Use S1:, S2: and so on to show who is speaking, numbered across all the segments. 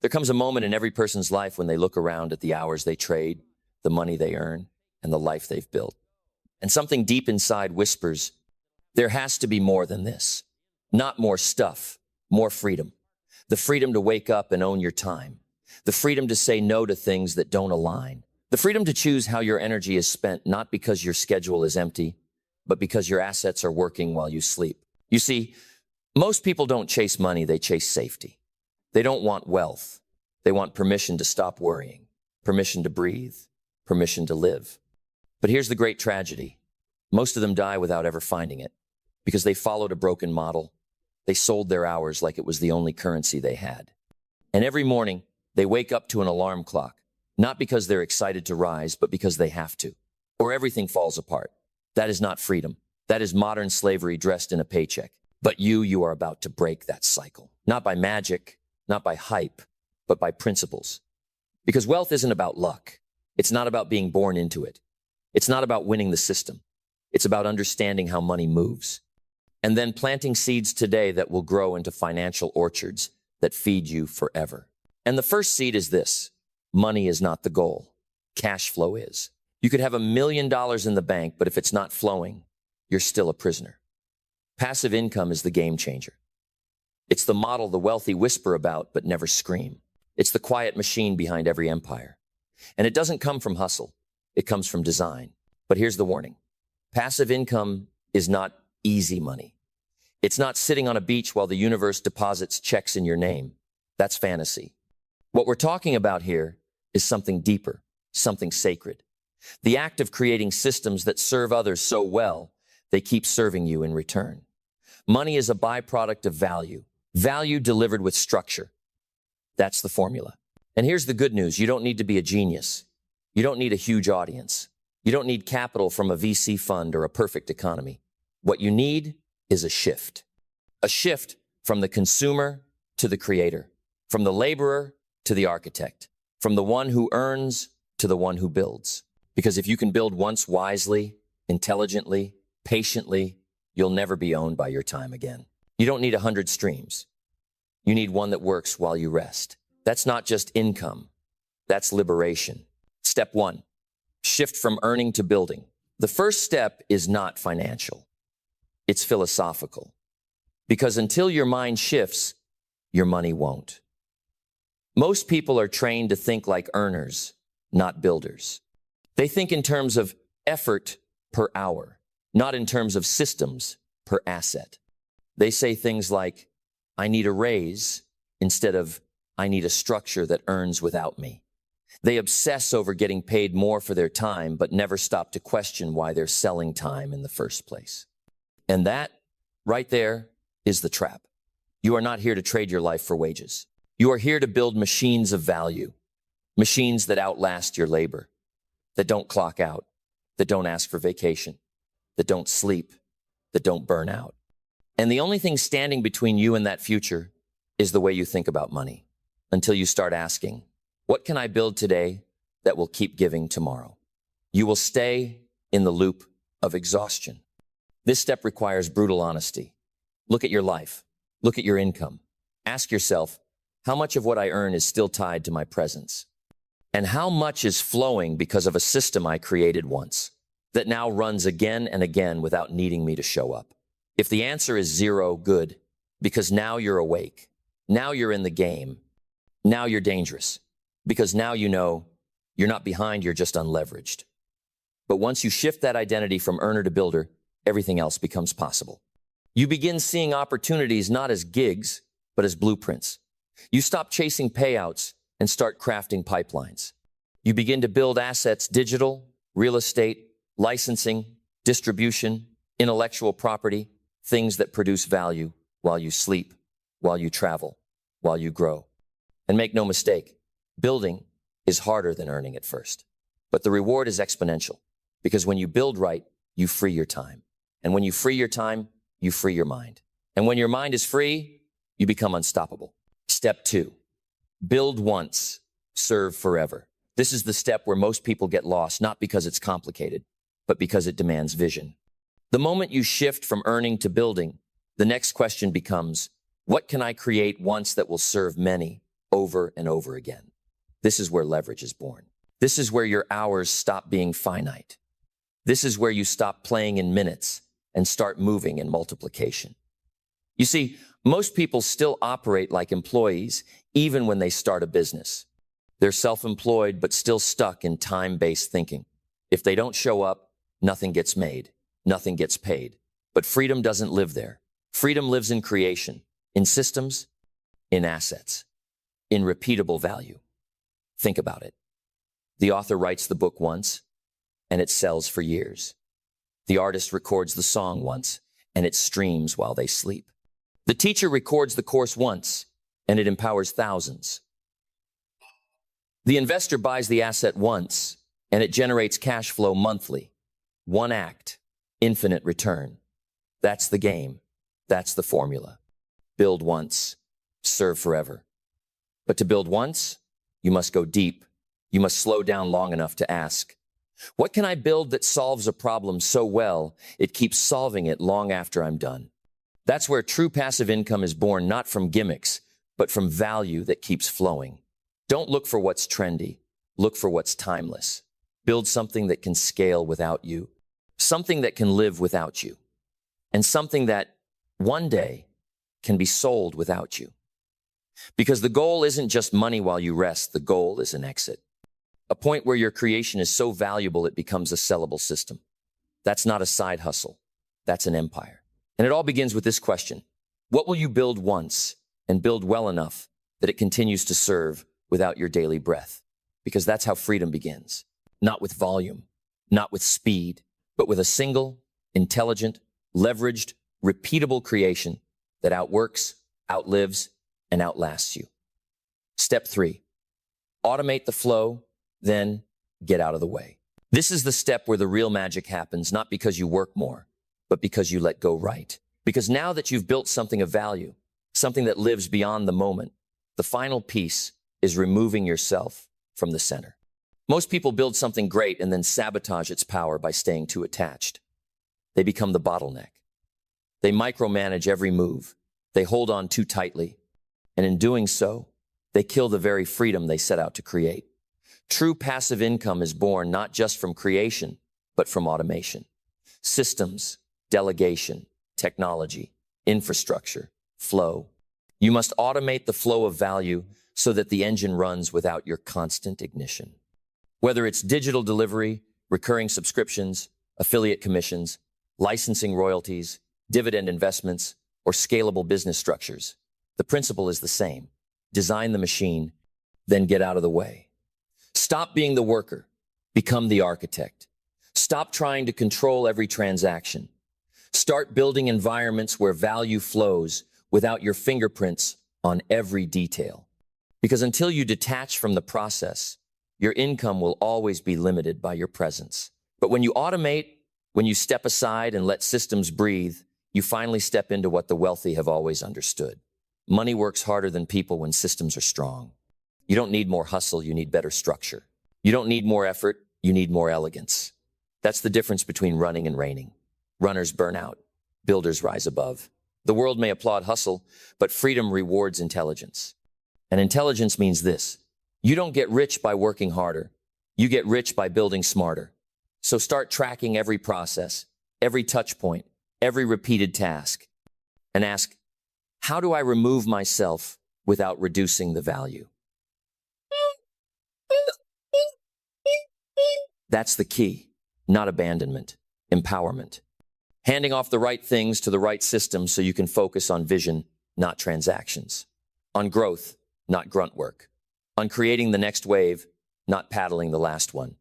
S1: There comes a moment in every person's life when they look around at the hours they trade, the money they earn, and the life they've built. And something deep inside whispers, there has to be more than this. Not more stuff, more freedom. The freedom to wake up and own your time. The freedom to say no to things that don't align. The freedom to choose how your energy is spent, not because your schedule is empty, but because your assets are working while you sleep. You see, most people don't chase money, they chase safety. They don't want wealth. They want permission to stop worrying, permission to breathe, permission to live. But here's the great tragedy. Most of them die without ever finding it because they followed a broken model. They sold their hours like it was the only currency they had. And every morning, they wake up to an alarm clock, not because they're excited to rise, but because they have to, or everything falls apart. That is not freedom. That is modern slavery dressed in a paycheck. But you are about to break that cycle, not by magic, not by hype, but by principles. Because wealth isn't about luck. It's not about being born into it. It's not about winning the system. It's about understanding how money moves. And then planting seeds today that will grow into financial orchards that feed you forever. And the first seed is this: money is not the goal. Cash flow is. You could have $1 million in the bank, but if it's not flowing, you're still a prisoner. Passive income is the game changer. It's the model the wealthy whisper about but never scream. It's the quiet machine behind every empire. And it doesn't come from hustle. It comes from design. But here's the warning. Passive income is not easy money. It's not sitting on a beach while the universe deposits checks in your name. That's fantasy. What we're talking about here is something deeper, something sacred. The act of creating systems that serve others so well, they keep serving you in return. Money is a byproduct of value, value delivered with structure. That's the formula. And here's the good news. You don't need to be a genius. You don't need a huge audience. You don't need capital from a VC fund or a perfect economy. What you need is a shift from the consumer to the creator, from the laborer to the architect, from the one who earns to the one who builds. Because if you can build once wisely, intelligently, patiently, you'll never be owned by your time again. You don't need 100 streams. You need one that works while you rest. That's not just income. That's liberation. Step 1, shift from earning to building. The first step is not financial. It's philosophical. Because until your mind shifts, your money won't. Most people are trained to think like earners, not builders. They think in terms of effort per hour, not in terms of systems per asset. They say things like, I need a raise, instead of, I need a structure that earns without me. They obsess over getting paid more for their time, but never stop to question why they're selling time in the first place. And that, right there, is the trap. You are not here to trade your life for wages. You are here to build machines of value, machines that outlast your labor, that don't clock out, that don't ask for vacation, that don't sleep, that don't burn out. And the only thing standing between you and that future is the way you think about money, until you start asking, what can I build today that will keep giving tomorrow? You will stay in the loop of exhaustion. This step requires brutal honesty. Look at your life. Look at your income. Ask yourself, how much of what I earn is still tied to my presence? And how much is flowing because of a system I created once that now runs again and again without needing me to show up? If the answer is 0, good, because now you're awake. Now you're in the game. Now you're dangerous, because now you know you're not behind, you're just unleveraged. But once you shift that identity from earner to builder, everything else becomes possible. You begin seeing opportunities not as gigs, but as blueprints. You stop chasing payouts and start crafting pipelines. You begin to build assets, digital, real estate, licensing, distribution, intellectual property, things that produce value while you sleep, while you travel, while you grow. And make no mistake, building is harder than earning at first. But the reward is exponential, because when you build right, you free your time. And when you free your time, you free your mind. And when your mind is free, you become unstoppable. Step 2, build once, serve forever. This is the step where most people get lost, not because it's complicated, but because it demands vision. The moment you shift from earning to building, the next question becomes, what can I create once that will serve many over and over again. This is where leverage is born. This is where your hours stop being finite. This is where you stop playing in minutes and start moving in multiplication. You see, most people still operate like employees even when they start a business. They're self-employed but still stuck in time-based thinking. If they don't show up, nothing gets made, nothing gets paid. But freedom doesn't live there. Freedom lives in creation, in systems, in assets, in repeatable value. Think about it. The author writes the book once, and it sells for years. The artist records the song once, and it streams while they sleep. The teacher records the course once, and it empowers thousands. The investor buys the asset once, and it generates cash flow monthly. One act, infinite return. That's the game. That's the formula. Build once, serve forever. But to build once, you must go deep. You must slow down long enough to ask, what can I build that solves a problem so well it keeps solving it long after I'm done? That's where true passive income is born, not from gimmicks, but from value that keeps flowing. Don't look for what's trendy. Look for what's timeless. Build something that can scale without you, something that can live without you, and something that one day can be sold without you. Because the goal isn't just money while you rest. The goal is an exit. A point where your creation is so valuable it becomes a sellable system. That's not a side hustle. That's an empire. And it all begins with this question. What will you build once and build well enough that it continues to serve without your daily breath? Because that's how freedom begins. Not with volume, not with speed, but with a single, intelligent, leveraged, repeatable creation that outworks, outlives, and outlasts you. Step 3, automate the flow, then get out of the way. This is the step where the real magic happens, not because you work more, but because you let go right. Because now that you've built something of value, something that lives beyond the moment, the final piece is removing yourself from the center. Most people build something great and then sabotage its power by staying too attached. They become the bottleneck. They micromanage every move. They hold on too tightly. And in doing so, they kill the very freedom they set out to create. True passive income is born not just from creation, but from automation. Systems, delegation, technology, infrastructure, flow. You must automate the flow of value so that the engine runs without your constant ignition. Whether it's digital delivery, recurring subscriptions, affiliate commissions, licensing royalties, dividend investments, or scalable business structures, the principle is the same. Design the machine, then get out of the way. Stop being the worker, become the architect. Stop trying to control every transaction. Start building environments where value flows without your fingerprints on every detail. Because until you detach from the process, your income will always be limited by your presence. But when you automate, when you step aside and let systems breathe, you finally step into what the wealthy have always understood. Money works harder than people when systems are strong. You don't need more hustle, you need better structure. You don't need more effort, you need more elegance. That's the difference between running and reigning. Runners burn out, builders rise above. The world may applaud hustle, but freedom rewards intelligence. And intelligence means this: you don't get rich by working harder, you get rich by building smarter. So start tracking every process, every touch point, every repeated task, and ask, how do I remove myself without reducing the value? That's the key, not abandonment, empowerment. Handing off the right things to the right system so you can focus on vision, not transactions. On growth, not grunt work. On creating the next wave, not paddling the last one.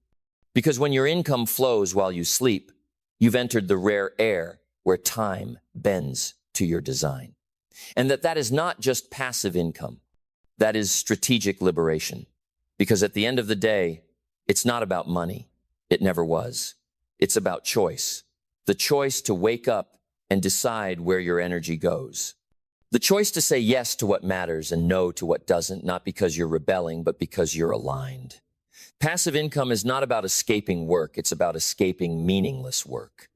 S1: Because when your income flows while you sleep, you've entered the rare air where time bends to your design. And that is not just passive income. That is strategic liberation. Because at the end of the day, it's not about money. It never was. It's about choice. The choice to wake up and decide where your energy goes. The choice to say yes to what matters and no to what doesn't, not because you're rebelling, but because you're aligned. Passive income is not about escaping work. It's about escaping meaningless work.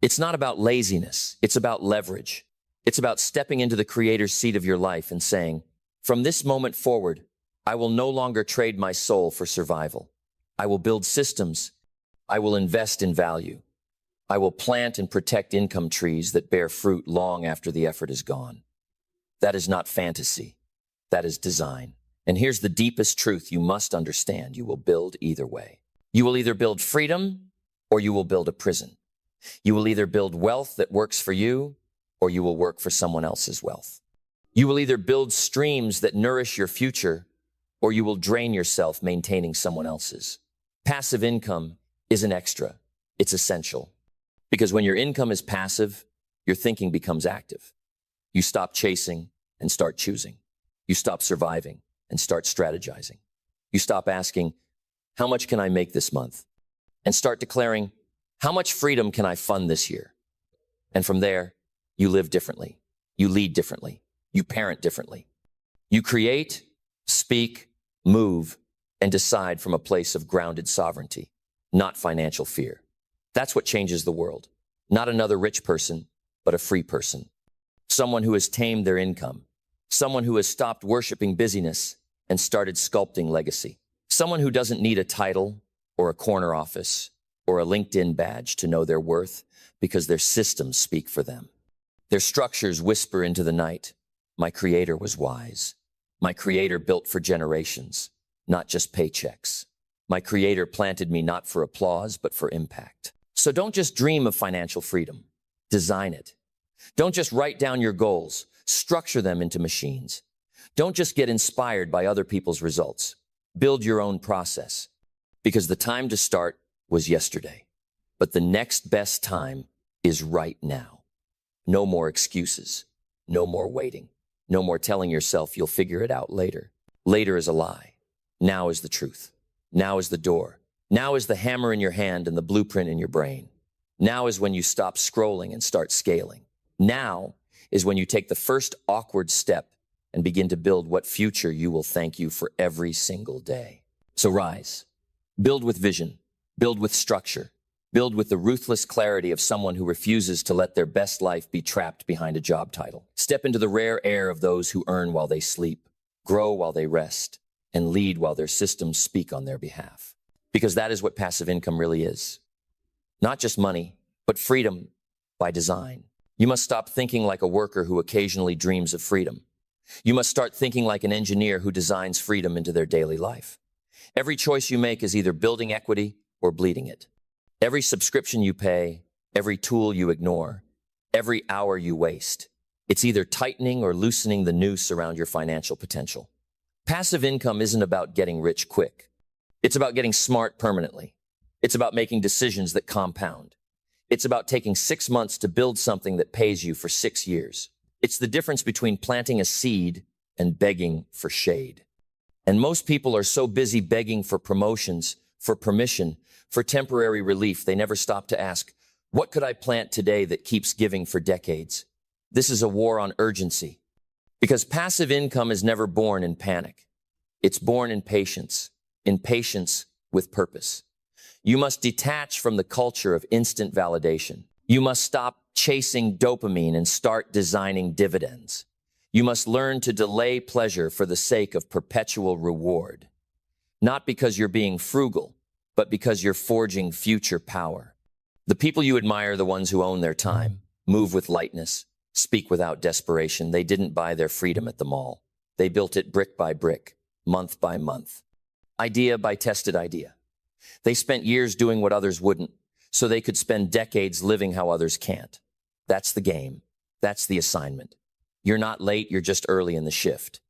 S1: It's not about laziness. It's about leverage. It's about stepping into the creator's seat of your life and saying, from this moment forward, I will no longer trade my soul for survival. I will build systems. I will invest in value. I will plant and protect income trees that bear fruit long after the effort is gone. That is not fantasy. That is design. And here's the deepest truth you must understand. You will build either way. You will either build freedom or you will build a prison. You will either build wealth that works for you or you will work for someone else's wealth. You will either build streams that nourish your future or you will drain yourself maintaining someone else's. Passive income isn't extra. It's essential. Because when your income is passive, your thinking becomes active. You stop chasing and start choosing. You stop surviving and start strategizing. You stop asking, how much can I make this month? And start declaring, how much freedom can I fund this year? And from there, you live differently. You lead differently. You parent differently. You create, speak, move, and decide from a place of grounded sovereignty, not financial fear. That's what changes the world. Not another rich person, but a free person. Someone who has tamed their income. Someone who has stopped worshiping busyness and started sculpting legacy. Someone who doesn't need a title or a corner office or a LinkedIn badge to know their worth because their systems speak for them. Their structures whisper into the night. My creator was wise. My creator built for generations, not just paychecks. My creator planted me not for applause, but for impact. So don't just dream of financial freedom. Design it. Don't just write down your goals. Structure them into machines. Don't just get inspired by other people's results. Build your own process. Because the time to start was yesterday. But the next best time is right now. No more excuses. No more waiting. No more telling yourself you'll figure it out later. Later is a lie. Now is the truth. Now is the door. Now is the hammer in your hand and the blueprint in your brain. Now is when you stop scrolling and start scaling. Now is when you take the first awkward step and begin to build what future you will thank you for every single day. So rise. Build with vision. Build with structure. Build with the ruthless clarity of someone who refuses to let their best life be trapped behind a job title. Step into the rare air of those who earn while they sleep, grow while they rest, and lead while their systems speak on their behalf. Because that is what passive income really is. Not just money, but freedom by design. You must stop thinking like a worker who occasionally dreams of freedom. You must start thinking like an engineer who designs freedom into their daily life. Every choice you make is either building equity or bleeding it. Every subscription you pay, every tool you ignore, every hour you waste, it's either tightening or loosening the noose around your financial potential. Passive income isn't about getting rich quick. It's about getting smart permanently. It's about making decisions that compound. It's about taking 6 months to build something that pays you for 6 years. It's the difference between planting a seed and begging for shade. And most people are so busy begging for promotions, for permission, for temporary relief, they never stop to ask, what could I plant today that keeps giving for decades? This is a war on urgency. Because passive income is never born in panic. It's born in patience with purpose. You must detach from the culture of instant validation. You must stop chasing dopamine and start designing dividends. You must learn to delay pleasure for the sake of perpetual reward. Not because you're being frugal, but because you're forging future power. The people you admire are the ones who own their time, move with lightness, speak without desperation. They didn't buy their freedom at the mall. They built it brick by brick, month by month, idea by tested idea. They spent years doing what others wouldn't, so they could spend decades living how others can't. That's the game. That's the assignment. You're not late, you're just early in the shift.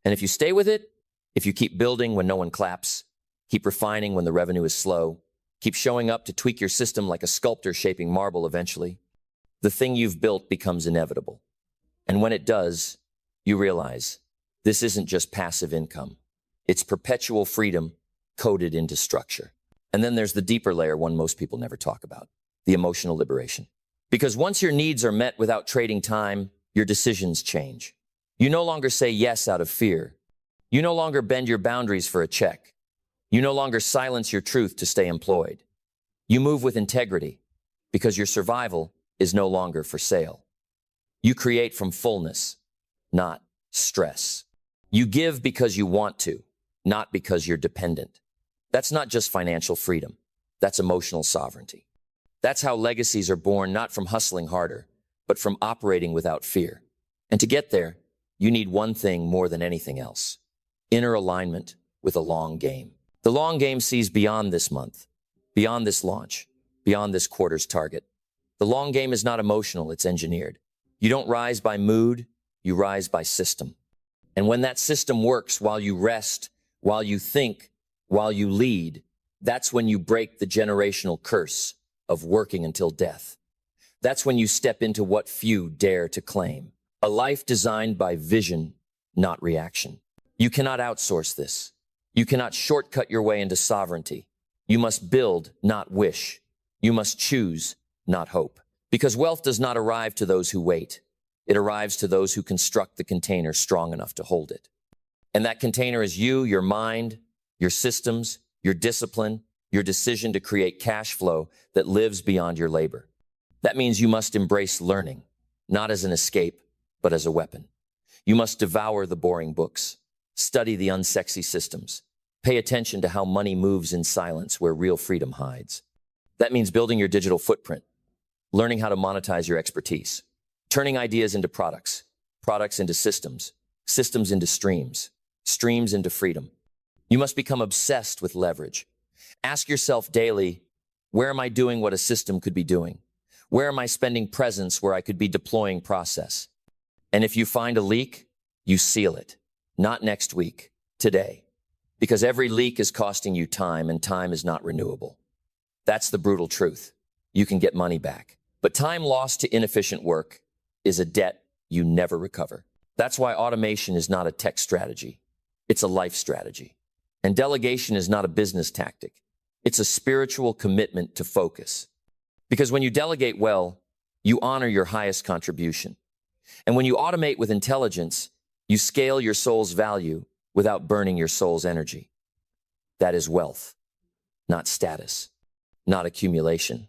S1: And if you stay with it, if you keep building when no one claps, keep refining when the revenue is slow, keep showing up to tweak your system like a sculptor shaping marble eventually, the thing you've built becomes inevitable. And when it does, you realize this isn't just passive income. It's perpetual freedom coded into structure. And then there's the deeper layer, one most people never talk about, the emotional liberation. Because once your needs are met without trading time, your decisions change. You no longer say yes out of fear. You no longer bend your boundaries for a check. You no longer silence your truth to stay employed. You move with integrity because your survival is no longer for sale. You create from fullness, not stress. You give because you want to, not because you're dependent. That's not just financial freedom. That's emotional sovereignty. That's how legacies are born, not from hustling harder, but from operating without fear. And to get there, you need one thing more than anything else: inner alignment with a long game. The long game sees beyond this month, beyond this launch, beyond this quarter's target. The long game is not emotional, it's engineered. You don't rise by mood, you rise by system. And when that system works while you rest, while you think, while you lead, that's when you break the generational curse of working until death. That's when you step into what few dare to claim: a life designed by vision, not reaction. You cannot outsource this. You cannot shortcut your way into sovereignty. You must build, not wish. You must choose, not hope. Because wealth does not arrive to those who wait. It arrives to those who construct the container strong enough to hold it. And that container is you, your mind, your systems, your discipline, your decision to create cash flow that lives beyond your labor. That means you must embrace learning, not as an escape, but as a weapon. You must devour the boring books, study the unsexy systems, pay attention to how money moves in silence where real freedom hides. That means building your digital footprint, learning how to monetize your expertise, turning ideas into products, products into systems, systems into streams, streams into freedom. You must become obsessed with leverage. Ask yourself daily, where am I doing what a system could be doing? Where am I spending presence where I could be deploying process? And if you find a leak, you seal it. Not next week, today. Because every leak is costing you time, and time is not renewable. That's the brutal truth. You can get money back, but time lost to inefficient work is a debt you never recover. That's why automation is not a tech strategy. It's a life strategy. And delegation is not a business tactic. It's a spiritual commitment to focus. Because when you delegate well, you honor your highest contribution. And when you automate with intelligence, you scale your soul's value without burning your soul's energy. That is wealth, not status, not accumulation,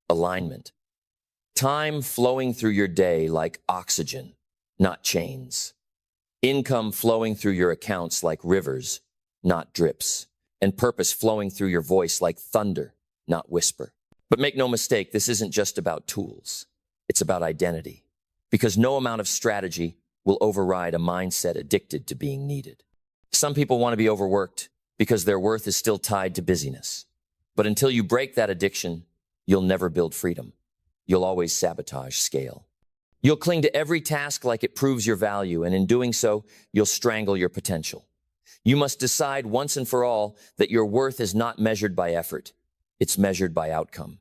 S1: alignment. Time flowing through your day like oxygen, not chains. Income flowing through your accounts like rivers, not drips. And purpose flowing through your voice like thunder, not whisper. But make no mistake, this isn't just about tools. It's about identity. Because no amount of strategy will override a mindset addicted to being needed. Some people want to be overworked because their worth is still tied to busyness. But until you break that addiction, you'll never build freedom. You'll always sabotage scale. You'll cling to every task like it proves your value, and in doing so, you'll strangle your potential. You must decide once and for all that your worth is not measured by effort. It's measured by outcome.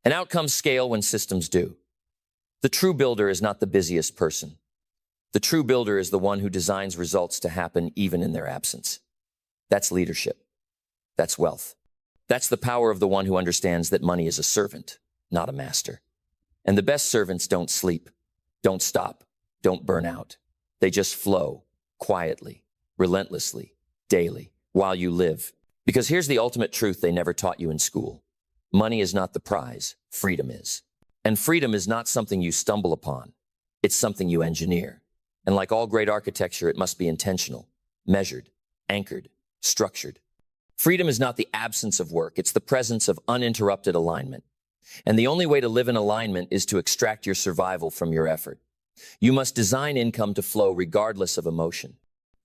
S1: And outcomes scale when systems do. The true builder is not the busiest person. The true builder is the one who designs results to happen even in their absence. That's leadership. That's wealth. That's the power of the one who understands that money is a servant, not a master. And the best servants don't sleep, don't stop, don't burn out. They just flow quietly, relentlessly, daily, while you live. Because here's the ultimate truth they never taught you in school. Money is not the prize, freedom is. And freedom is not something you stumble upon. It's something you engineer. And like all great architecture, it must be intentional, measured, anchored, structured. Freedom is not the absence of work. It's the presence of uninterrupted alignment. And the only way to live in alignment is to extract your survival from your effort. You must design income to flow regardless of emotion.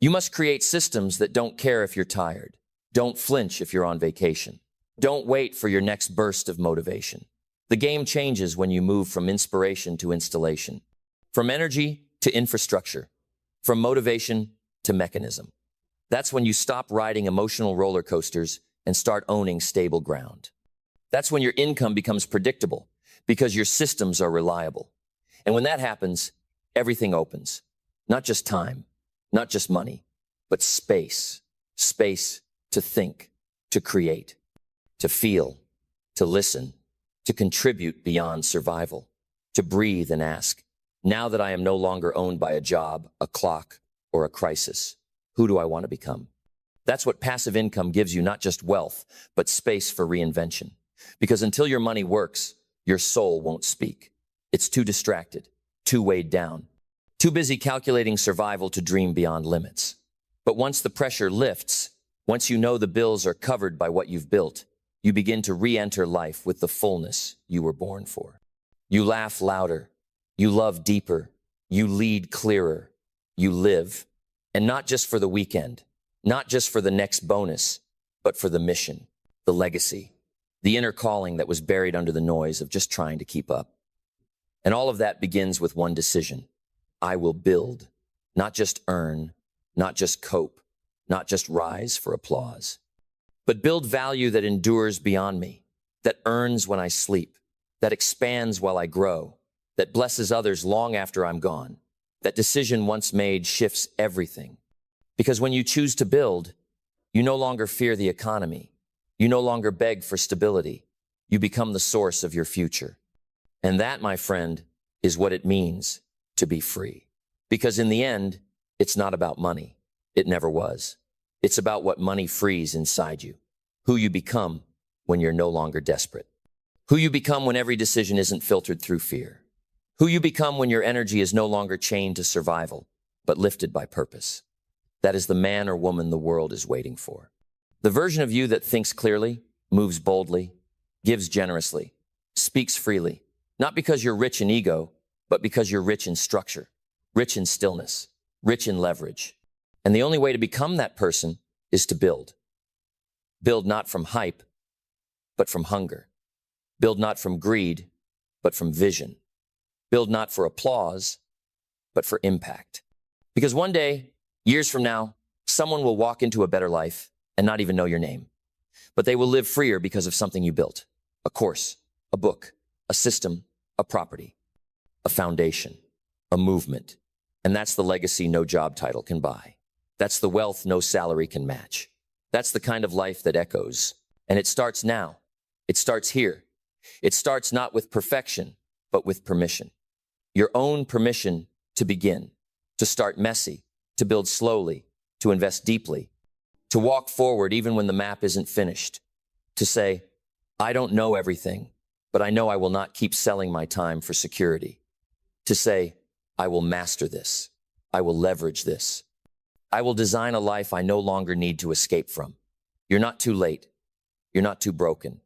S1: You must create systems that don't care if you're tired. Don't flinch if you're on vacation. Don't wait for your next burst of motivation. The game changes when you move from inspiration to installation, from energy to infrastructure, from motivation to mechanism. That's when you stop riding emotional roller coasters and start owning stable ground. That's when your income becomes predictable because your systems are reliable. And when that happens, everything opens. Not just time, not just money, but space. Space to think, to create, to feel, to listen, to contribute beyond survival, to breathe and ask, now that I am no longer owned by a job, a clock, or a crisis, who do I want to become? That's what passive income gives you, not just wealth, but space for reinvention. Because until your money works, your soul won't speak. It's too distracted, too weighed down, too busy calculating survival to dream beyond limits. But once the pressure lifts, Once you know the bills are covered by what you've built, you begin to re-enter life with the fullness you were born for. You laugh louder, you love deeper, you lead clearer, you live, and not just for the weekend, not just for the next bonus, but for the mission, the legacy, the inner calling that was buried under the noise of just trying to keep up. And all of that begins with one decision. I will build, not just earn, not just cope, not just rise for applause, but build value that endures beyond me, that earns when I sleep, that expands while I grow, that blesses others long after I'm gone. That decision once made shifts everything. Because when you choose to build, you no longer fear the economy. You no longer beg for stability. You become the source of your future. And that, my friend, is what it means to be free. Because in the end, it's not about money. It never was. It's about what money frees inside you. Who you become when you're no longer desperate. Who you become when every decision isn't filtered through fear. Who you become when your energy is no longer chained to survival, but lifted by purpose. That is the man or woman the world is waiting for. The version of you that thinks clearly, moves boldly, gives generously, speaks freely, not because you're rich in ego, but because you're rich in structure, rich in stillness, rich in leverage. And the only way to become that person is to build. Build not from hype, but from hunger. Build not from greed, but from vision. Build not for applause, but for impact. Because one day, years from now, someone will walk into a better life and not even know your name. But they will live freer because of something you built. A course, a book, a system, a property, a foundation, a movement. And that's the legacy no job title can buy. That's the wealth no salary can match. That's the kind of life that echoes. And it starts now. It starts here. It starts not with perfection, but with permission. Your own permission to begin, to start messy, to build slowly, to invest deeply, to walk forward even when the map isn't finished, to say, I don't know everything, but I know I will not keep selling my time for security. To say, I will master this. I will leverage this. I will design a life I no longer need to escape from. You're not too late. You're not too broken.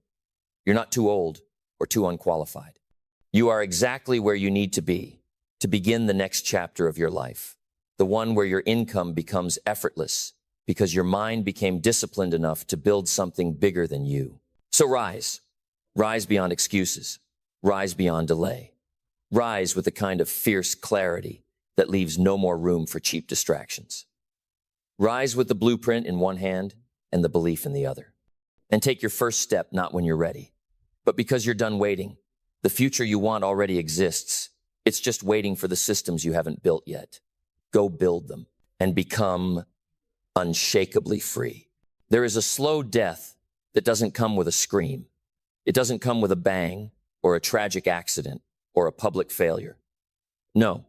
S1: You're not too old or too unqualified. You are exactly where you need to be to begin the next chapter of your life, the one where your income becomes effortless because your mind became disciplined enough to build something bigger than you. So rise. Rise beyond excuses. Rise beyond delay. Rise with a kind of fierce clarity that leaves no more room for cheap distractions. Rise with the blueprint in one hand and the belief in the other. And take your first step not when you're ready, but because you're done waiting. The future you want already exists. It's just waiting for the systems you haven't built yet. Go build them and become unshakably free. There is a slow death that doesn't come with a scream. It doesn't come with a bang or a tragic accident or a public failure. No,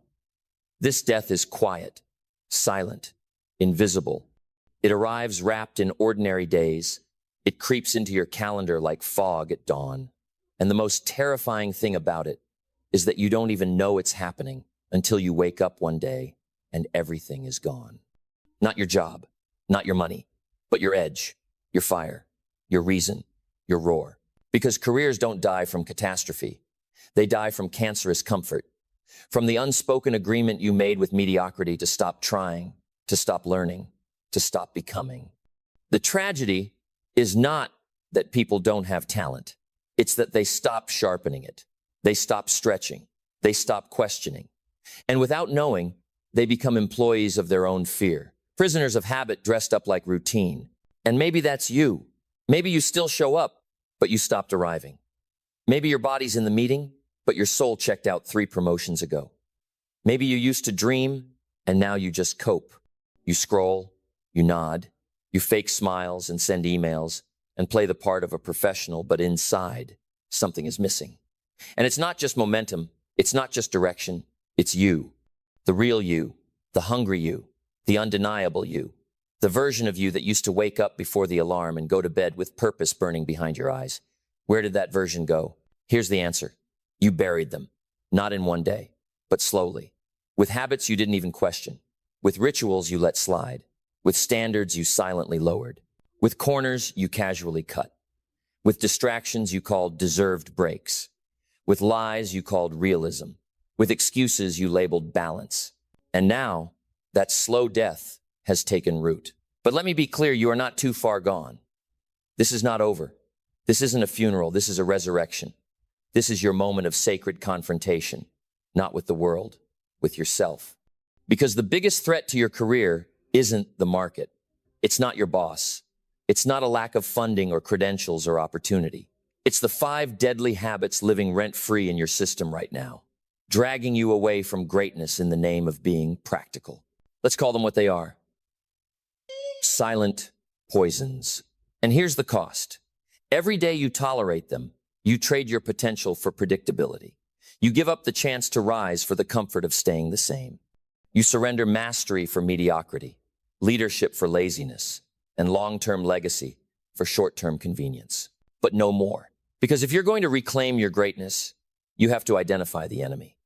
S1: this death is quiet, silent, invisible. It arrives wrapped in ordinary days. It creeps into your calendar like fog at dawn. And the most terrifying thing about it is that you don't even know it's happening until you wake up one day and everything is gone. Not your job, not your money, but your edge, your fire, your reason, your roar. Because careers don't die from catastrophe. They die from cancerous comfort, from the unspoken agreement you made with mediocrity to stop trying, to stop learning, to stop becoming. The tragedy is not that people don't have talent. It's that they stop sharpening it. They stop stretching. They stop questioning. And without knowing, they become employees of their own fear, prisoners of habit dressed up like routine. And maybe that's you. Maybe you still show up, but you stopped arriving. Maybe your body's in the meeting, but your soul checked out 3 promotions ago. Maybe you used to dream, and now you just cope. You scroll, you nod, you fake smiles and send emails, and play the part of a professional, but inside, something is missing. And it's not just momentum, it's not just direction, it's you. The real you, the hungry you, the undeniable you, the version of you that used to wake up before the alarm and go to bed with purpose burning behind your eyes. Where did that version go? Here's the answer. You buried them, not in one day, but slowly, with habits you didn't even question, with rituals you let slide, with standards you silently lowered. With corners, you casually cut. With distractions, you called deserved breaks. With lies, you called realism. With excuses, you labeled balance. And now, that slow death has taken root. But let me be clear, you are not too far gone. This is not over. This isn't a funeral. This is a resurrection. This is your moment of sacred confrontation, not with the world, with yourself. Because the biggest threat to your career isn't the market. It's not your boss. It's not a lack of funding or credentials or opportunity. It's the 5 deadly habits living rent-free in your system right now, dragging you away from greatness in the name of being practical. Let's call them what they are. Silent poisons. And here's the cost. Every day you tolerate them, you trade your potential for predictability. You give up the chance to rise for the comfort of staying the same. You surrender mastery for mediocrity, leadership for laziness, and long-term legacy for short-term convenience. But no more. Because if you're going to reclaim your greatness, you have to identify the enemy.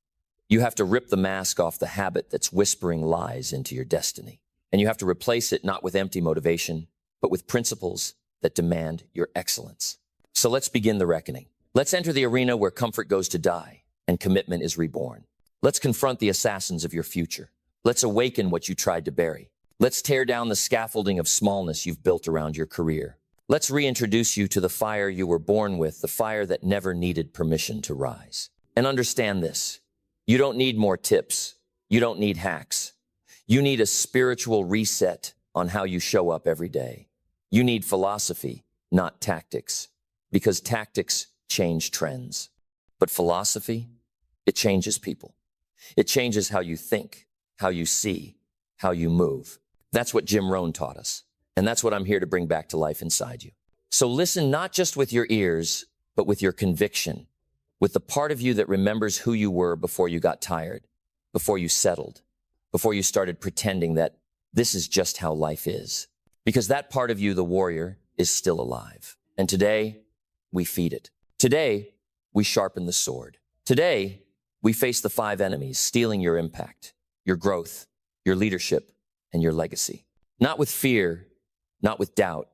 S1: You have to rip the mask off the habit that's whispering lies into your destiny. And you have to replace it not with empty motivation, but with principles that demand your excellence. So let's begin the reckoning. Let's enter the arena where comfort goes to die and commitment is reborn. Let's confront the assassins of your future. Let's awaken what you tried to bury. Let's tear down the scaffolding of smallness you've built around your career. Let's reintroduce you to the fire you were born with, the fire that never needed permission to rise. And understand this. You don't need more tips. You don't need hacks. You need a spiritual reset on how you show up every day. You need philosophy, not tactics, because tactics change trends. But philosophy, it changes people. It changes how you think, how you see, how you move. That's what Jim Rohn taught us. And that's what I'm here to bring back to life inside you. So listen not just with your ears, but with your conviction, with the part of you that remembers who you were before you got tired, before you settled, before you started pretending that this is just how life is. Because that part of you, the warrior, is still alive. And today, we feed it. Today, we sharpen the sword. Today, we face the 5 enemies, stealing your impact, your growth, your leadership, and your legacy. Not with fear, not with doubt,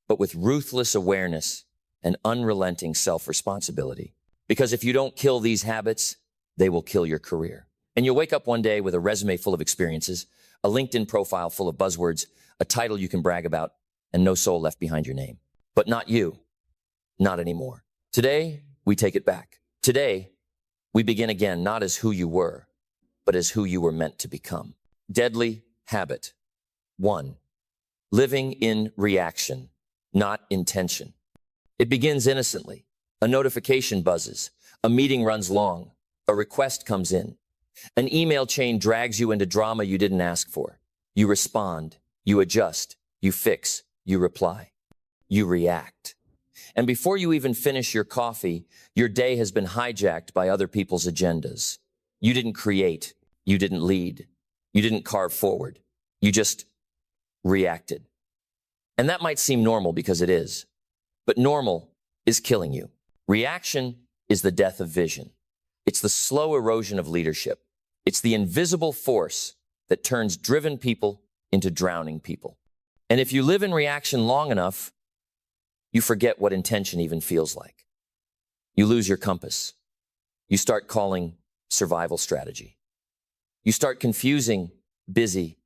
S1: but with ruthless awareness and unrelenting self-responsibility. Because if you don't kill these habits, they will kill your career. And you'll wake up one day with a resume full of experiences, a LinkedIn profile full of buzzwords, a title you can brag about, and no soul left behind your name. But not you. Not anymore. Today, we take it back. Today, we begin again, not as who you were, but as who you were meant to become. Deadly habit. 1. Living in reaction, not intention. It begins innocently. A notification buzzes. A meeting runs long. A request comes in. An email chain drags you into drama you didn't ask for. You respond. You adjust. You fix. You reply. You react. And before you even finish your coffee, your day has been hijacked by other people's agendas. You didn't create. You didn't lead. You didn't carve forward. You just reacted. And that might seem normal because it is. But normal is killing you. Reaction is the death of vision. It's the slow erosion of leadership. It's the invisible force that turns driven people into drowning people. And if you live in reaction long enough, you forget what intention even feels like. You lose your compass. You start calling survival strategy. You start confusing busy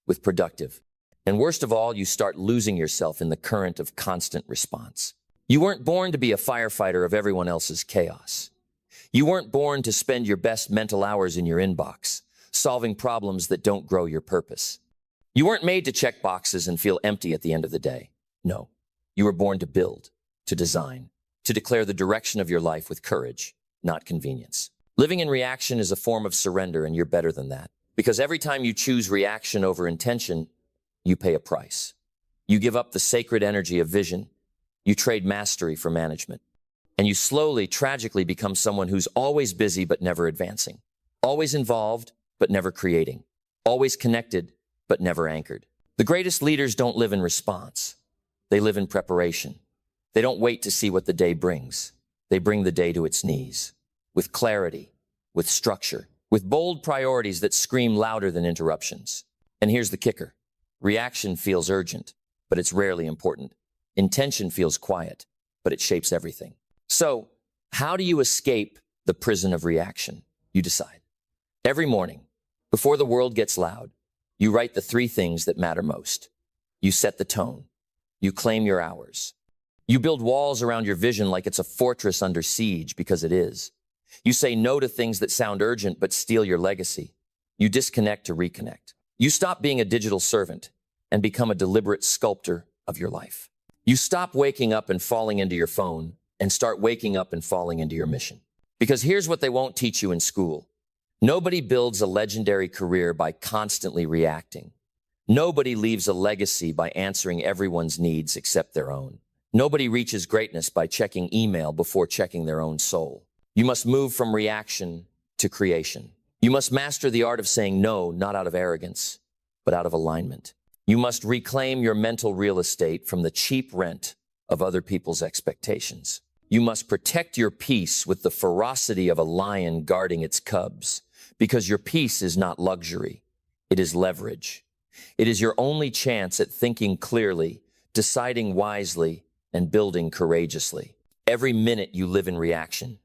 S1: with productive. And worst of all, you start losing yourself in the current of constant response. You weren't born to be a firefighter of everyone else's chaos. You weren't born to spend your best mental hours in your inbox, solving problems that don't grow your purpose. You weren't made to check boxes and feel empty at the end of the day. No, you were born to build, to design, to declare the direction of your life with courage, not convenience. Living in reaction is a form of surrender, and you're better than that. Because every time you choose reaction over intention, you pay a price. You give up the sacred energy of vision. You trade mastery for management. And you slowly, tragically become someone who's always busy but never advancing. Always involved but never creating. Always connected but never anchored. The greatest leaders don't live in response. They live in preparation. They don't wait to see what the day brings. They bring the day to its knees. With clarity, with structure, with bold priorities that scream louder than interruptions. And here's the kicker. Reaction feels urgent, but it's rarely important. Intention feels quiet, but it shapes everything. So, how do you escape the prison of reaction? You decide. Every morning, before the world gets loud, you write the 3 things that matter most. You set the tone. You claim your hours. You build walls around your vision like it's a fortress under siege, because it is. You say no to things that sound urgent but steal your legacy. You disconnect to reconnect. You stop being a digital servant and become a deliberate sculptor of your life. You stop waking up and falling into your phone and start waking up and falling into your mission. Because here's what they won't teach you in school. Nobody builds a legendary career by constantly reacting. Nobody leaves a legacy by answering everyone's needs except their own. Nobody reaches greatness by checking email before checking their own soul. You must move from reaction to creation. You must master the art of saying no, not out of arrogance, but out of alignment. You must reclaim your mental real estate from the cheap rent of other people's expectations. You must protect your peace with the ferocity of a lion guarding its cubs, because your peace is not luxury. It is leverage. It is your only chance at thinking clearly, deciding wisely, and building courageously. Every minute you live in reaction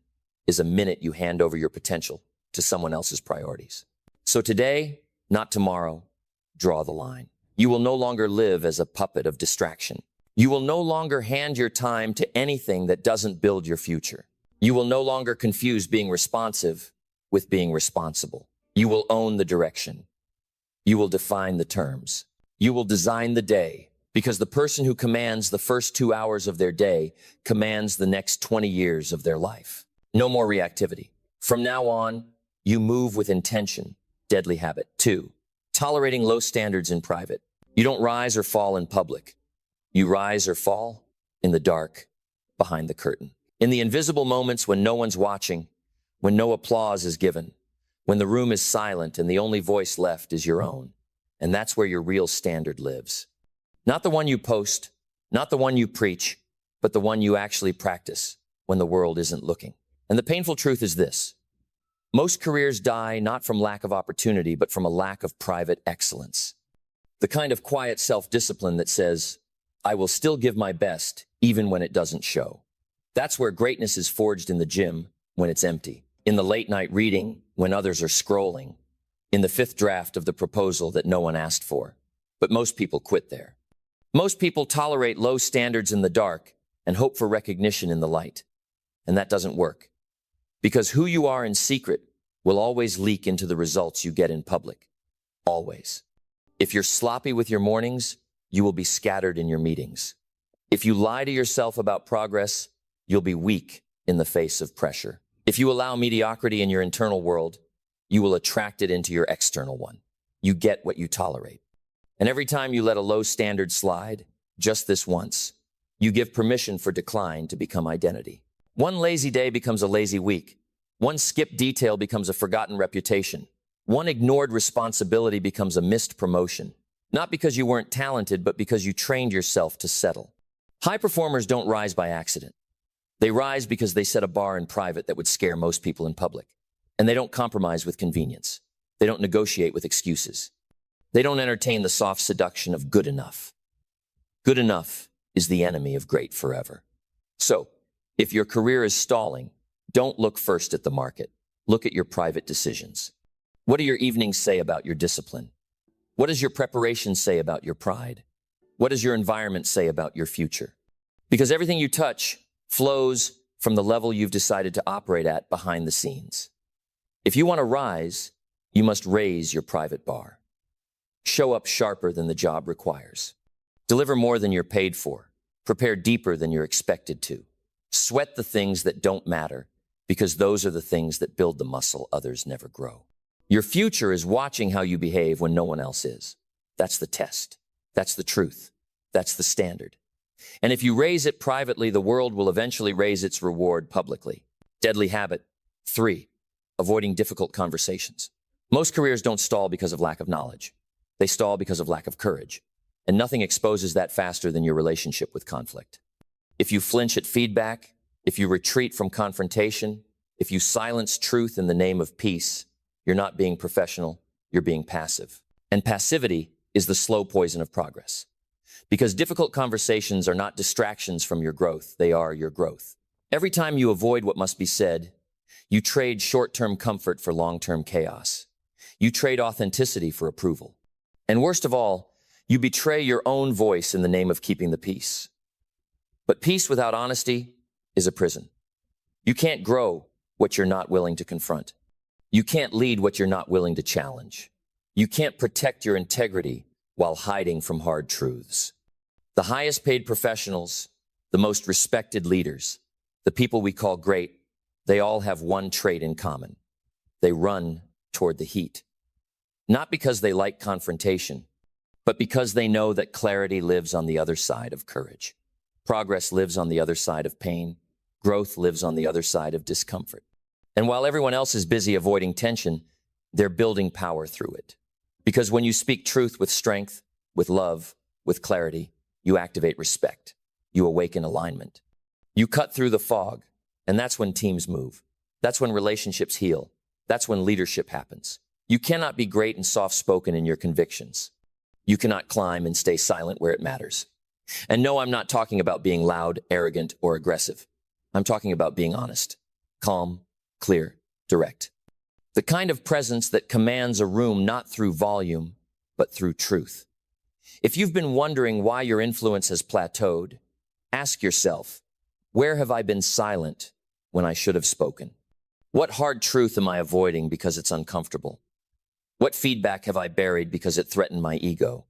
S1: is a minute you hand over your potential to someone else's priorities. So today, not tomorrow, draw the line. You will no longer live as a puppet of distraction. You will no longer hand your time to anything that doesn't build your future. You will no longer confuse being responsive with being responsible. You will own the direction. You will define the terms. You will design the day, because the person who commands the first 2 hours of their day commands the next 20 years of their life. No more reactivity. From now on, you move with intention. Deadly habit. 2, tolerating low standards in private. You don't rise or fall in public. You rise or fall in the dark, behind the curtain. In the invisible moments when no one's watching, when no applause is given, when the room is silent and the only voice left is your own. And that's where your real standard lives. Not the one you post, not the one you preach, but the one you actually practice when the world isn't looking. And the painful truth is this: most careers die not from lack of opportunity, but from a lack of private excellence. The kind of quiet self-discipline that says, I will still give my best even when it doesn't show. That's where greatness is forged, in the gym when it's empty, in the late night reading when others are scrolling, in the 5th draft of the proposal that no one asked for. But most people quit there. Most people tolerate low standards in the dark and hope for recognition in the light. And that doesn't work. Because who you are in secret will always leak into the results you get in public. Always. If you're sloppy with your mornings, you will be scattered in your meetings. If you lie to yourself about progress, you'll be weak in the face of pressure. If you allow mediocrity in your internal world, you will attract it into your external one. You get what you tolerate. And every time you let a low standard slide, just this once, you give permission for decline to become identity. One lazy day becomes a lazy week. One skipped detail becomes a forgotten reputation. One ignored responsibility becomes a missed promotion. Not because you weren't talented, but because you trained yourself to settle. High performers don't rise by accident. They rise because they set a bar in private that would scare most people in public. And they don't compromise with convenience. They don't negotiate with excuses. They don't entertain the soft seduction of good enough. Good enough is the enemy of great forever. So, if your career is stalling, don't look first at the market. Look at your private decisions. What do your evenings say about your discipline? What does your preparation say about your pride? What does your environment say about your future? Because everything you touch flows from the level you've decided to operate at behind the scenes. If you want to rise, you must raise your private bar. Show up sharper than the job requires. Deliver more than you're paid for. Prepare deeper than you're expected to. Sweat the things that don't matter, because those are the things that build the muscle others never grow. Your future is watching how you behave when no one else is. That's the test. That's the truth. That's the standard. And if you raise it privately, the world will eventually raise its reward publicly. Deadly habit. 3, avoiding difficult conversations. Most careers don't stall because of lack of knowledge. They stall because of lack of courage. And nothing exposes that faster than your relationship with conflict. If you flinch at feedback, if you retreat from confrontation, if you silence truth in the name of peace, you're not being professional, you're being passive. And passivity is the slow poison of progress. Because difficult conversations are not distractions from your growth, they are your growth. Every time you avoid what must be said, you trade short-term comfort for long-term chaos. You trade authenticity for approval. And worst of all, you betray your own voice in the name of keeping the peace. But peace without honesty is a prison. You can't grow what you're not willing to confront. You can't lead what you're not willing to challenge. You can't protect your integrity while hiding from hard truths. The highest paid professionals, the most respected leaders, the people we call great, they all have one trait in common. They run toward the heat. Not because they like confrontation, but because they know that clarity lives on the other side of courage. Progress lives on the other side of pain. Growth lives on the other side of discomfort. And while everyone else is busy avoiding tension, they're building power through it. Because when you speak truth with strength, with love, with clarity, you activate respect. You awaken alignment. You cut through the fog, and that's when teams move. That's when relationships heal. That's when leadership happens. You cannot be great and soft-spoken in your convictions. You cannot climb and stay silent where it matters. And no, I'm not talking about being loud, arrogant, or aggressive. I'm talking about being honest, calm, clear, direct. The kind of presence that commands a room not through volume, but through truth. If you've been wondering why your influence has plateaued, ask yourself, where have I been silent when I should have spoken? What hard truth am I avoiding because it's uncomfortable? What feedback have I buried because it threatened my ego?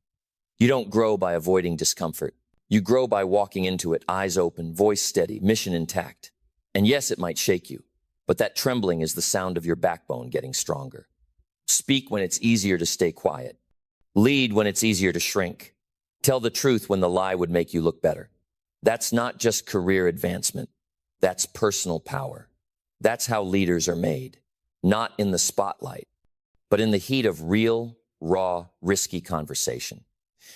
S1: You don't grow by avoiding discomfort. You grow by walking into it, eyes open, voice steady, mission intact. And yes, it might shake you, but that trembling is the sound of your backbone getting stronger. Speak when it's easier to stay quiet. Lead when it's easier to shrink. Tell the truth when the lie would make you look better. That's not just career advancement. That's personal power. That's how leaders are made. Not in the spotlight, but in the heat of real, raw, risky conversation.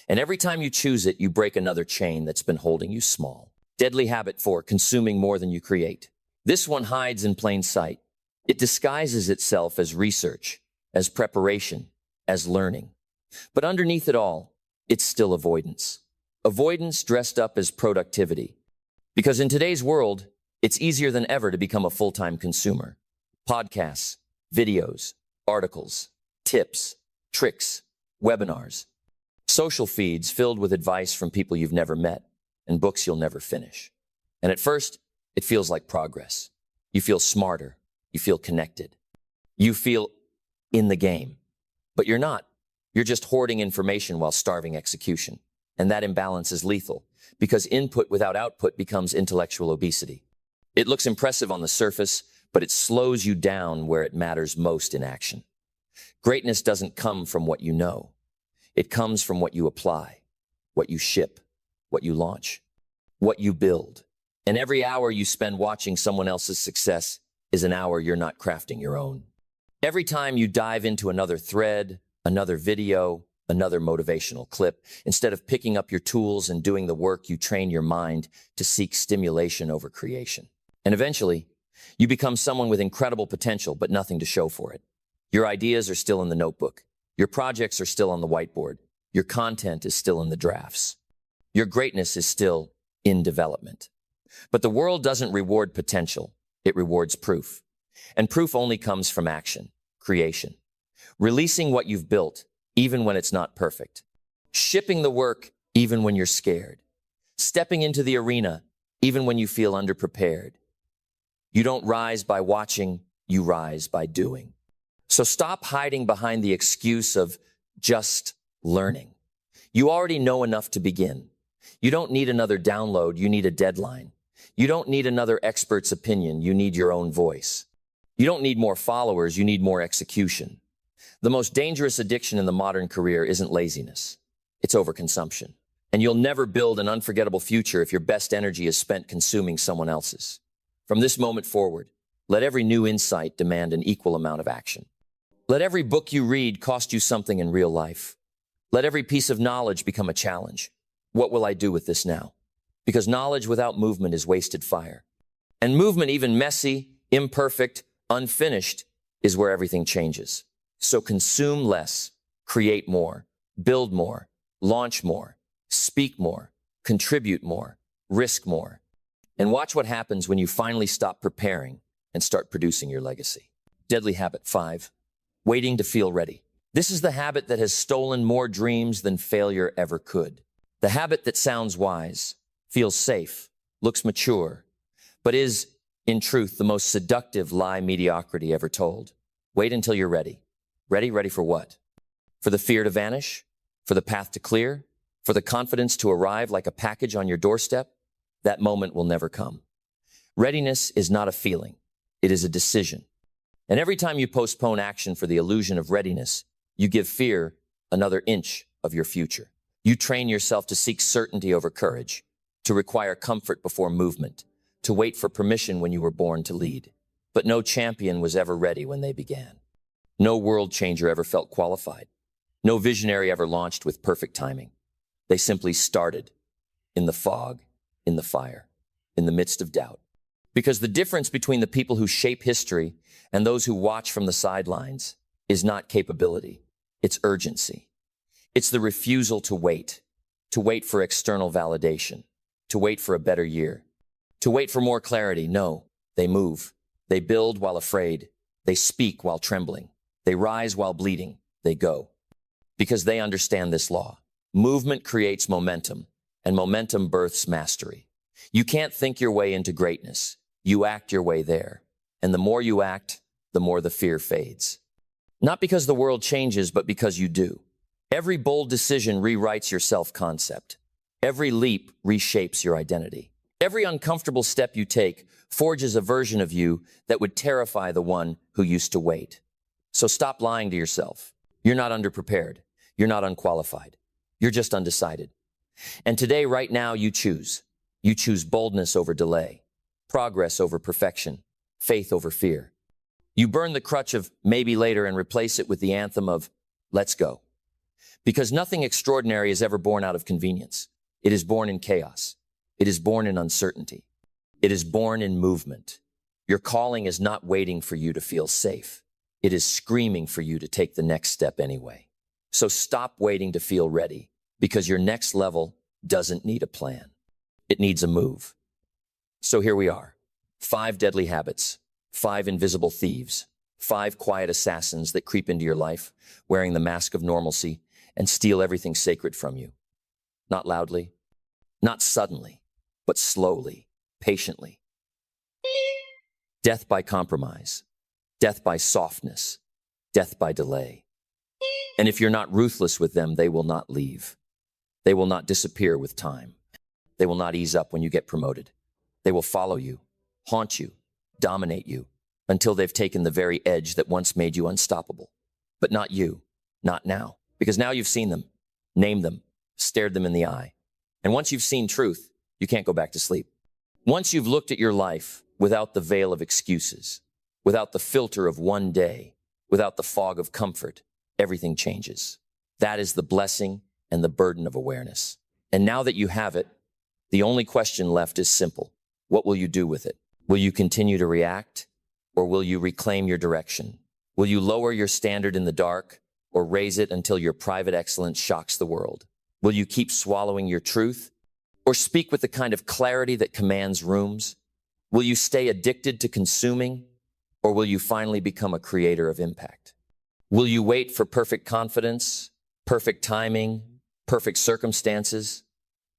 S1: And every time you choose it, you break another chain that's been holding you small. Deadly habit 4, consuming more than you create. This one hides in plain sight. It disguises itself as research, as preparation, as learning. But underneath it all, it's still avoidance. Avoidance dressed up as productivity. Because in today's world, it's easier than ever to become a full-time consumer. Podcasts, videos, articles, tips, tricks, webinars, social feeds filled with advice from people you've never met and books you'll never finish. And at first, it feels like progress. You feel smarter. You feel connected. You feel in the game. But you're not. You're just hoarding information while starving execution. And that imbalance is lethal because input without output becomes intellectual obesity. It looks impressive on the surface, but it slows you down where it matters most in action. Greatness doesn't come from what you know. It comes from what you apply, what you ship, what you launch, what you build. And every hour you spend watching someone else's success is an hour you're not crafting your own. Every time you dive into another thread, another video, another motivational clip, instead of picking up your tools and doing the work, you train your mind to seek stimulation over creation. And eventually, you become someone with incredible potential, but nothing to show for it. Your ideas are still in the notebook. Your projects are still on the whiteboard. Your content is still in the drafts. Your greatness is still in development. But the world doesn't reward potential. It rewards proof. And proof only comes from action, creation. Releasing what you've built, even when it's not perfect. Shipping the work, even when you're scared. Stepping into the arena, even when you feel underprepared. You don't rise by watching, you rise by doing. So stop hiding behind the excuse of just learning. You already know enough to begin. You don't need another download, you need a deadline. You don't need another expert's opinion, you need your own voice. You don't need more followers, you need more execution. The most dangerous addiction in the modern career isn't laziness. It's overconsumption. And you'll never build an unforgettable future if your best energy is spent consuming someone else's. From this moment forward, let every new insight demand an equal amount of action. Let every book you read cost you something in real life. Let every piece of knowledge become a challenge. What will I do with this now? Because knowledge without movement is wasted fire. And movement, even messy, imperfect, unfinished, is where everything changes. So consume less, create more, build more, launch more, Speak more, contribute more, risk more. And watch what happens when you finally stop preparing and start producing your legacy. Deadly habit 5, waiting to feel ready. This is the habit that has stolen more dreams than failure ever could. The habit that sounds wise, feels safe, looks mature, but is, in truth, the most seductive lie mediocrity ever told. Wait until you're ready. Ready? Ready for what? For the fear to vanish? For the path to clear? For the confidence to arrive like a package on your doorstep? That moment will never come. Readiness is not a feeling. It is a decision. And every time you postpone action for the illusion of readiness, you give fear another inch of your future. You train yourself to seek certainty over courage, to require comfort before movement, to wait for permission when you were born to lead. But no champion was ever ready when they began. No world changer ever felt qualified. No visionary ever launched with perfect timing. They simply started in the fog, in the fire, in the midst of doubt. Because the difference between the people who shape history and those who watch from the sidelines is not capability, it's urgency. It's the refusal to wait for external validation, to wait for a better year, to wait for more clarity. No, they move. They build while afraid. They speak while trembling. They rise while bleeding. They go. Because they understand this law. Movement creates momentum, and momentum births mastery. You can't think your way into greatness. You act your way there. And the more you act, the more the fear fades. Not because the world changes, but because you do. Every bold decision rewrites your self-concept. Every leap reshapes your identity. Every uncomfortable step you take forges a version of you that would terrify the one who used to wait. So stop lying to yourself. You're not underprepared. You're not unqualified. You're just undecided. And today, right now, you choose. You choose boldness over delay, progress over perfection, faith over fear. You burn the crutch of maybe later and replace it with the anthem of let's go. Because nothing extraordinary is ever born out of convenience. It is born in chaos. It is born in uncertainty. It is born in movement. Your calling is not waiting for you to feel safe. It is screaming for you to take the next step anyway. So stop waiting to feel ready, because your next level doesn't need a plan. It needs a move. So here we are. 5 deadly habits, 5 invisible thieves, 5 quiet assassins that creep into your life, wearing the mask of normalcy and steal everything sacred from you. Not loudly, not suddenly, but slowly, patiently. Death by compromise, death by softness, death by delay. And if you're not ruthless with them, they will not leave. They will not disappear with time. They will not ease up when you get promoted. They will follow you, haunt you, dominate you, until they've taken the very edge that once made you unstoppable. But not you, not now. Because now you've seen them, named them, stared them in the eye. And once you've seen truth, you can't go back to sleep. Once you've looked at your life without the veil of excuses, without the filter of one day, without the fog of comfort, everything changes. That is the blessing and the burden of awareness. And now that you have it, the only question left is simple. What will you do with it? Will you continue to react, or will you reclaim your direction? Will you lower your standard in the dark, or raise it until your private excellence shocks the world? Will you keep swallowing your truth, or speak with the kind of clarity that commands rooms? Will you stay addicted to consuming, or will you finally become a creator of impact? Will you wait for perfect confidence, perfect timing, perfect circumstances,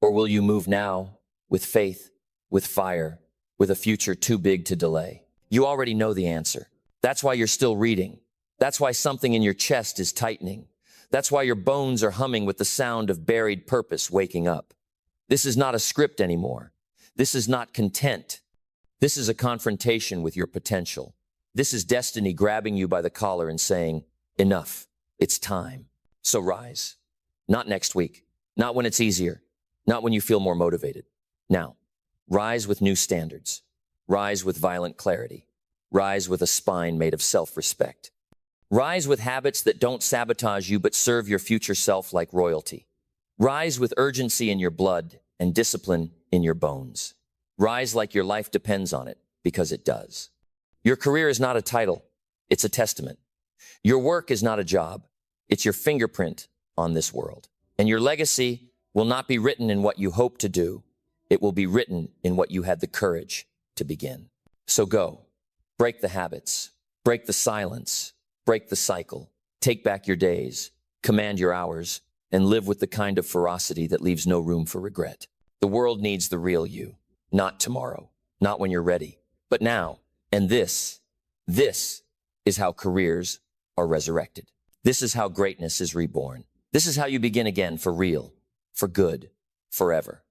S1: or will you move now with faith, with fire, with a future too big to delay? You already know the answer. That's why you're still reading. That's why something in your chest is tightening. That's why your bones are humming with the sound of buried purpose waking up. This is not a script anymore. This is not content. This is a confrontation with your potential. This is destiny grabbing you by the collar and saying, enough, it's time. So rise. Not next week. Not when it's easier. Not when you feel more motivated. Now, rise with new standards. Rise with violent clarity. Rise with a spine made of self-respect. Rise with habits that don't sabotage you but serve your future self like royalty. Rise with urgency in your blood and discipline in your bones. Rise like your life depends on it, because it does. Your career is not a title, it's a testament. Your work is not a job, it's your fingerprint on this world. And your legacy will not be written in what you hope to do. It will be written in what you had the courage to begin. So go. Break the habits. Break the silence. Break the cycle. Take back your days. Command your hours. And live with the kind of ferocity that leaves no room for regret. The world needs the real you. Not tomorrow. Not when you're ready. But now. And this is how careers are resurrected. This is how greatness is reborn. This is how you begin again for real, for good, forever.